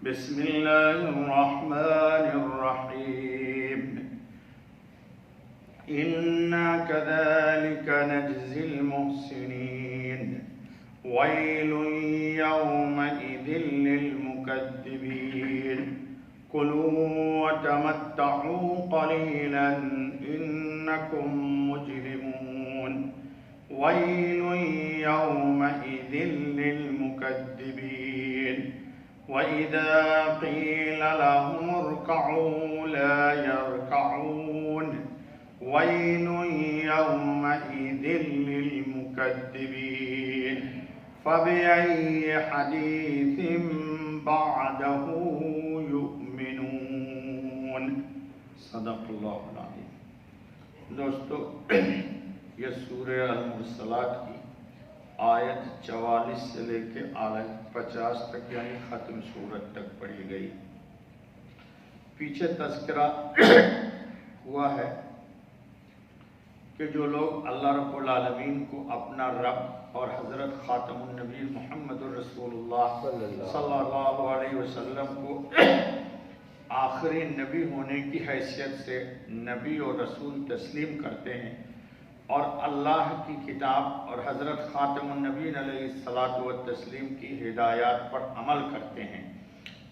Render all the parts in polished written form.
بسم اللہ الرحمن الرحیم انا كذلك نجزی المحسنین ویل یومئذ للمکذبین کلوا وتمتعوا قلیلا انکم مجرمون ویل یومئذ للمکذبین وَإِذَا قِيلَ لَهُمُ ارْكَعُوا لَا يَرْكَعُونَ وَيْلٌ يَوْمَئِذٍ لِلْمُكَذِّبِينَ فَبِأَيِّ حَدِيثٍ بَعْدَهُ يُؤْمِنُونَ صدق اللہ العظیم۔ دوستو، یہ سورہ المرسلات کی آیت 44 سے لے کے آیت 50 تک یعنی ختم سورت تک پڑھی گئی۔ پیچھے تذکرہ ہوا ہے کہ جو لوگ اللہ رب العالمین کو اپنا رب اور حضرت خاتم النبی محمد الرسول اللہ صلی اللہ علیہ وسلم کو آخری نبی ہونے کی حیثیت سے نبی اور رسول تسلیم کرتے ہیں اور اللہ کی کتاب اور حضرت خاتم النبی علیہ الصلاۃ والتسلیم کی ہدایات پر عمل کرتے ہیں،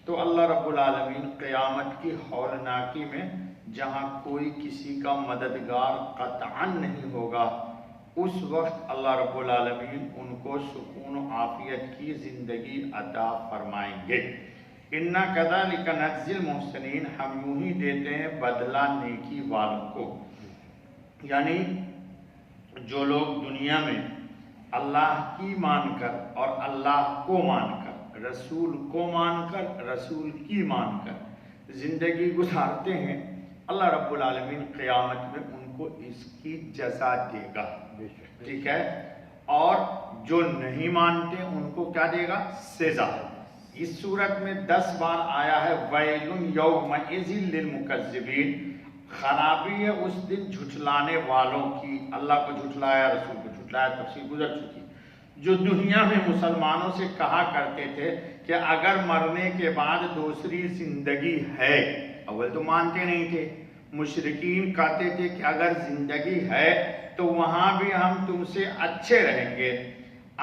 تو اللہ رب العالمین قیامت کی ہولناکی میں جہاں کوئی کسی کا مددگار قطعاً نہیں ہوگا، اس وقت اللہ رب العالمین ان کو سکون و عافیت کی زندگی عطا فرمائیں گے۔ انا کذالک نجزی المحسنین، ہم یوں ہی دیتے ہیں بدلہ نیکی والوں کو، یعنی جو لوگ دنیا میں اللہ کی مان کر اور اللہ کو مان کر، رسول کو مان کر، رسول کی مان کر زندگی گزارتے ہیں، اللہ رب العالمین قیامت میں ان کو اس کی جزا دے گا، ٹھیک ہے؟ اور جو نہیں مانتے ان کو کیا دے گا؟ سزا۔ اس صورت میں 10 بار آیا ہے ویل یومئذ للمکذبین، خرابی ہے اس دن جھٹلانے والوں کی۔ اللہ کو جھٹلایا، رسول کو جھٹلایا، تفصیل گزر چکی۔ جو دنیا میں مسلمانوں سے کہا کرتے تھے کہ اگر مرنے کے بعد دوسری زندگی ہے، اول تو مانتے نہیں تھے، مشرکین کہتے تھے کہ اگر زندگی ہے تو وہاں بھی ہم تم سے اچھے رہیں گے۔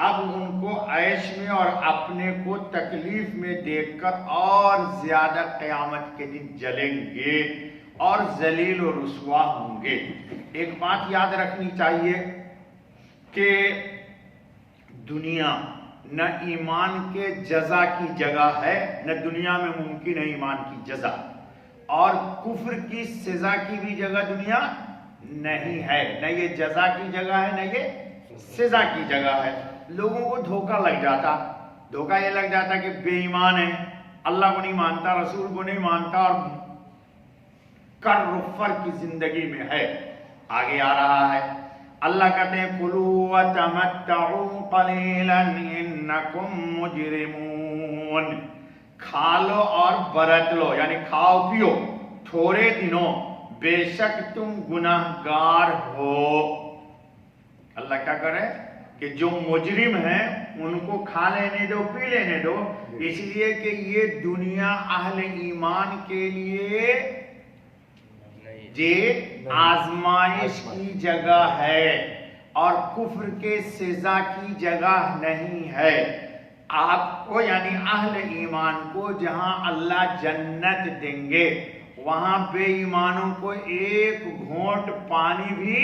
اب ان کو عیش میں اور اپنے کو تکلیف میں دیکھ کر اور زیادہ قیامت کے دن جلیں گے اور ذلیل و رسوا ہوں گے۔ ایک بات یاد رکھنی چاہیے کہ دنیا نہ ایمان کے جزا کی جگہ ہے، نہ دنیا میں ممکن ہے ایمان کی جزا، اور کفر کی سزا کی بھی جگہ دنیا نہیں ہے، نہ یہ جزا کی جگہ ہے نہ یہ سزا کی جگہ ہے۔ لوگوں کو دھوکہ لگ جاتا، دھوکہ یہ لگ جاتا کہ بے ایمان ہے، اللہ کو نہیں مانتا، رسول کو نہیں مانتا، اور کر کی زندگی میں ہے۔ آگے آ رہا ہے، اللہ کہتے ہیں کلوا وتمتعوا قلیلا انکم مجرمون، کھا لو اور برت لو، یعنی کھاؤ پیو تھوڑے دنوں، بے شک تم گناہگار ہو۔ اللہ کیا کرے کہ جو مجرم ہیں ان کو کھا لینے دو، پی لینے دو، اس لیے کہ یہ دنیا اہل ایمان کے لیے آزمائش کی جگہ ہے اور کفر کے سزا کی جگہ نہیں ہے۔ آپ کو یعنی اہل ایمان کو جہاں اللہ جنت دیں گے، وہاں بے ایمانوں کو ایک گھونٹ پانی بھی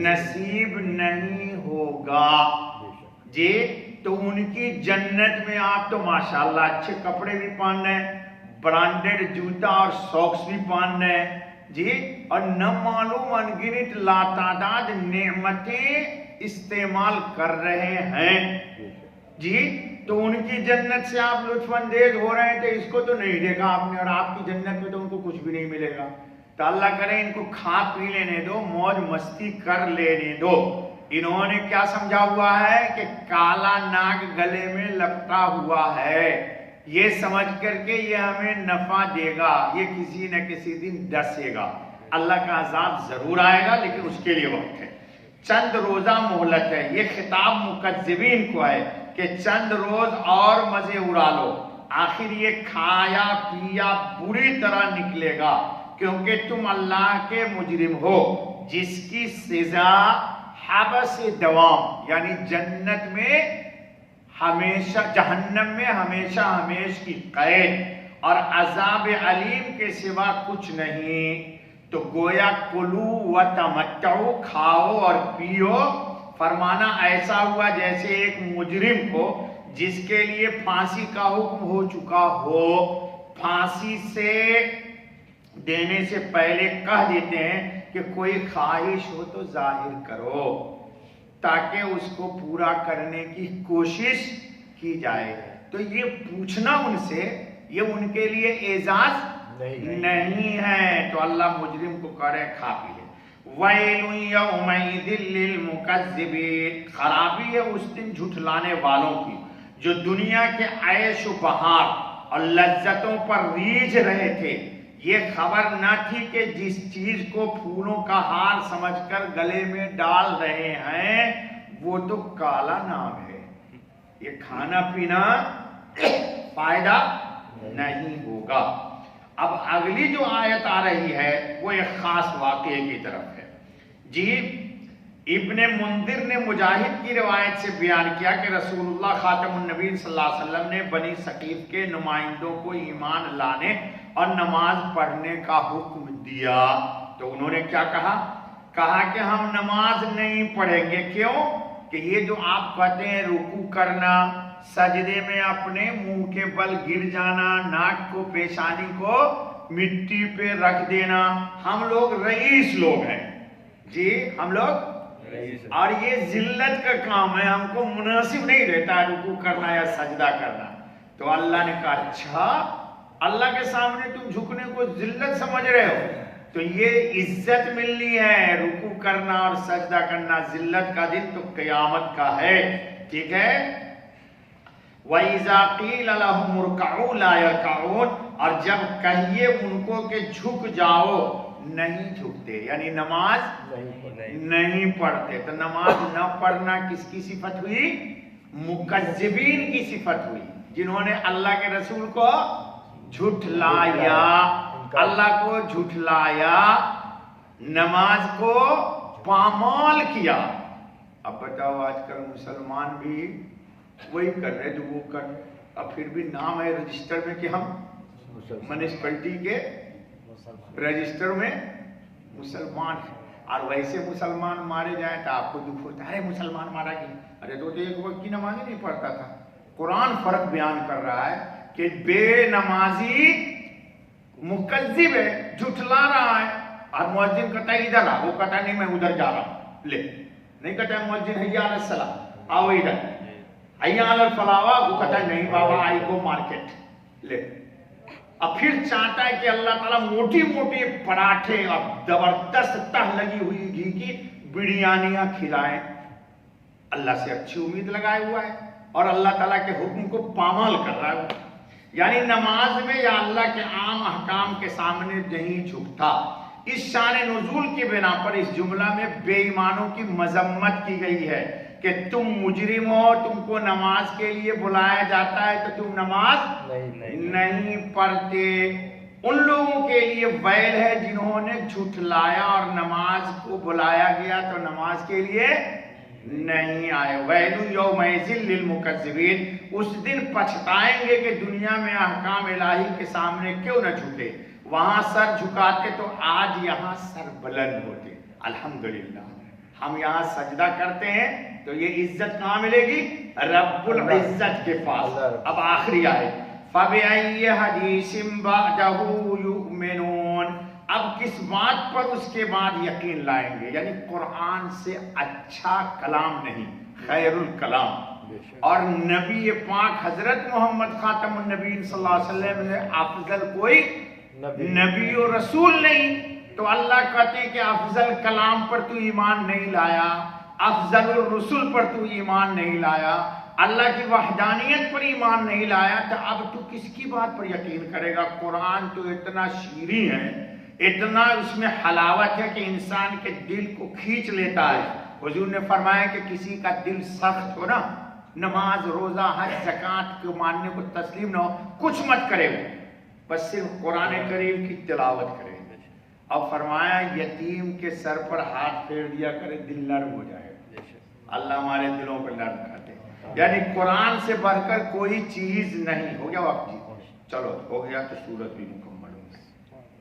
نصیب نہیں ہوگا جی۔ تو ان کی جنت میں آپ تو ماشاءاللہ اچھے کپڑے بھی پہن رہے ہیں، برانڈڈ جوتا اور ساکس بھی پہن رہے ہیں جی، اور نہ معلوم انگنت لاتعداد نعمتیں استعمال کر رہے ہیں جی۔ تو ان کی جنت سے آپ لطف اندیز ہو رہے تھے، اس کو تو نہیں دیکھا آپ نے، اور آپ کی جنت میں تو ان کو کچھ بھی نہیں ملے گا۔ تو اللہ کرے ان کو کھا پی لینے دو، موج مستی کر لینے دو۔ انہوں نے کیا سمجھا ہوا ہے کہ کالا ناگ گلے میں لپٹا ہوا ہے، یہ سمجھ کر کے یہ ہمیں نفع دے گا، یہ کسی نہ کسی دن ڈسے گا۔ اللہ کا عذاب ضرور آئے گا، لیکن اس کے لیے وقت ہے، چند روزہ مہلت ہے۔ یہ خطاب مکذبین کو ہے کہ چند روز اور مزے اڑا لو، آخر یہ کھایا پیا بری طرح نکلے گا، کیونکہ تم اللہ کے مجرم ہو جس کی سزا حبس دوام یعنی جنت میں ہمیشہ، جہنم میں ہمیشہ ہمیش کی قید اور عذاب علیم کے سوا کچھ نہیں۔ تو گویا کلو و تمتعو، کھاؤ اور پیو، فرمانا ایسا ہوا جیسے ایک مجرم کو جس کے لیے پھانسی کا حکم ہو چکا ہو، پھانسی سے دینے سے پہلے کہہ دیتے ہیں کہ کوئی خواہش ہو تو ظاہر کرو تاکہ اس کو پورا کرنے کی کوشش کی جائے۔ تو یہ پوچھنا ان سے یہ ان کے لیے اعزاز نہیں ہے، تو اللہ مجرم کو کرے کھا پی لے۔ وَيْلٌ يَوْمَئِذٍ لِّلْمُكَذِّبِينَ، خرابی ہے اس دن جھٹلانے والوں کی جو دنیا کے عیش و بہار اور لذتوں پر ریجھ رہے تھے۔ یہ خبر نہ تھی کہ جس چیز کو پھولوں کا ہار سمجھ کر گلے میں ڈال رہے ہیں وہ تو کالا نام ہے، یہ کھانا پینا فائدہ نہیں ہوگا۔ اب اگلی جو آیت آ رہی ہے وہ ایک خاص واقعے کی طرف ہے جی۔ ابن منذر نے مجاہد کی روایت سے بیان کیا کہ رسول اللہ خاتم النبی صلی اللہ علیہ وسلم نے بنی ثقیف کے نمائندوں کو ایمان لانے اور نماز پڑھنے کا حکم دیا۔ تو انہوں نے کیا کہا؟ کہا کہ ہم نماز نہیں پڑھیں گے۔ کیوں؟ کہ یہ جو آپ کہتے ہیں رکوع کرنا، سجدے میں اپنے منہ کے بل گر جانا، ناک کو پیشانی کو مٹی پہ رکھ دینا، ہم لوگ رئیس لوگ ہیں جی، ہم لوگ اور یہ ذلت کا کام ہے، ہم کو مناسب نہیں رہتا رکوع کرنا یا سجدہ کرنا۔ تو اللہ نے کہا اچھا، اللہ کے سامنے تم جھکنے کو ذلت سمجھ رہے ہو تو یہ عزت ملنی ہے، رکوع کرنا اور سجدہ کرنا ذلت کا دن تو قیامت کا ہے، ٹھیک ہے۔ وَإِذَا قِيلَ لَهُمُ ارْكَعُوا لَا يَرْكَعُونَ، اور جب کہیے ان کو کہ جھک جاؤ نہیں جھکتے، یعنی نماز نہیں پڑھتے۔ تو نماز نہ پڑھنا کس کی صفت ہوئی؟ مکذبین کی صفت ہوئی، جنہوں نے اللہ کے رسول کو جھٹلایا، اللہ کو جھٹلایا، نماز کو پامال کیا۔ اب بتاؤ آج کل مسلمان بھی وہی کر رہے جو وہ کر، اب پھر بھی نام ہے رجسٹر میں کہ ہم میونسپلٹی کے رجسٹر میں مسلمان ہیں، اور ویسے مسلمان مارے جائیں تو آپ کو دکھ ہوتا ہے مسلمان مارا گیا، ارے تو ایک وقت کی نماز ہی نہیں پڑھتا تھا۔ قرآن فرق بیان کر رہا ہے کہ بے نمازی مکذب ہے، جھٹلا رہا ہے، اور مؤذن کہتا ہے ادھر آ، وہ کہتا نہیں میں ادھر جا رہا ہوں، لے نہیں کہتا ہے مؤذن حی علی الصلاۃ آؤ ادھر، حی علی الفلاح وہ کہتا ہے نہیں بابا آئی گو مارکیٹ، لے۔ اب پھر چاہتا ہے کہ اللہ تعالیٰ موٹی موٹی پراٹھے اور زبردست تہ لگی ہوئی گھی کی بریانیاں کھلائیں، اللہ سے اچھی امید لگائے ہوا ہے اور اللہ تعالیٰ کے حکم کو پامال کر رہا ہے، یعنی نماز میں یا اللہ کے عام احکام کے سامنے نہیں جھکتا۔ اس شان نزول کی بنا پر اس جملہ میں بے ایمانوں کی مذمت کی گئی ہے کہ تم مجرم ہو، تم کو نماز کے لیے بلایا جاتا ہے تو تم نماز نہیں پڑھتے۔ ان لوگوں کے لیے ویل ہے جنہوں نے جھٹلایا اور نماز کو بلایا گیا تو نماز کے لیے نہیں آئے۔ وَيْلٌ يَوْمَئِذٍ لِّلْمُكَذِّبِينَ، اس دن پچھتائیں گے کہ دنیا میں احکام الہی کے سامنے کیوں نہ جھکے، وہاں سر جھکاتے تو آج یہاں سر بلند ہوتے۔ الحمدللہ ہم یہاں سجدہ کرتے ہیں تو یہ عزت کہاں ملے گی؟ رب العزت کے پاس۔ اب آخری آیت، فَبِأَيِّ حَدِيثٍ بَعْدَهُ يُؤْمِنُونَ، اب کس بات پر اس کے بعد یقین لائیں گے؟ یعنی قرآن سے اچھا کلام نہیں، خیر الکلام، اور نبی پاک حضرت محمد خاتم النبی صلی اللہ علیہ وسلم سے افضل کوئی نبی و رسول نہیں۔ تو اللہ کہتے ہیں کہ افضل کلام پر تو ایمان نہیں لایا، افضل الرسول پر تو ایمان نہیں لایا، اللہ کی وحدانیت پر ایمان نہیں لایا، تو اب تو کس کی بات پر یقین کرے گا؟ قرآن تو اتنا شیریں ہے، اتنا اس میں حلاوت ہے کہ انسان کے دل کو کھینچ لیتا ہے۔ حضور نے فرمایا کہ کسی کا دل سخت ہو نا، نماز روزہ حج زکات کو ماننے کو تسلیم نہ ہو، کچھ مت کرے وہ، بس صرف قرآن کریم کی تلاوت کرے۔ اب فرمایا یتیم کے سر پر ہاتھ پھیر دیا کرے، دل نرم ہو جائے۔ اللہ ہمارے دلوں پر نرم کر دے۔ یعنی قرآن سے بڑھ کر کوئی چیز نہیں۔ ہو گیا وقت جی؟ چلو ہو گیا تو سورت بھی مکمل۔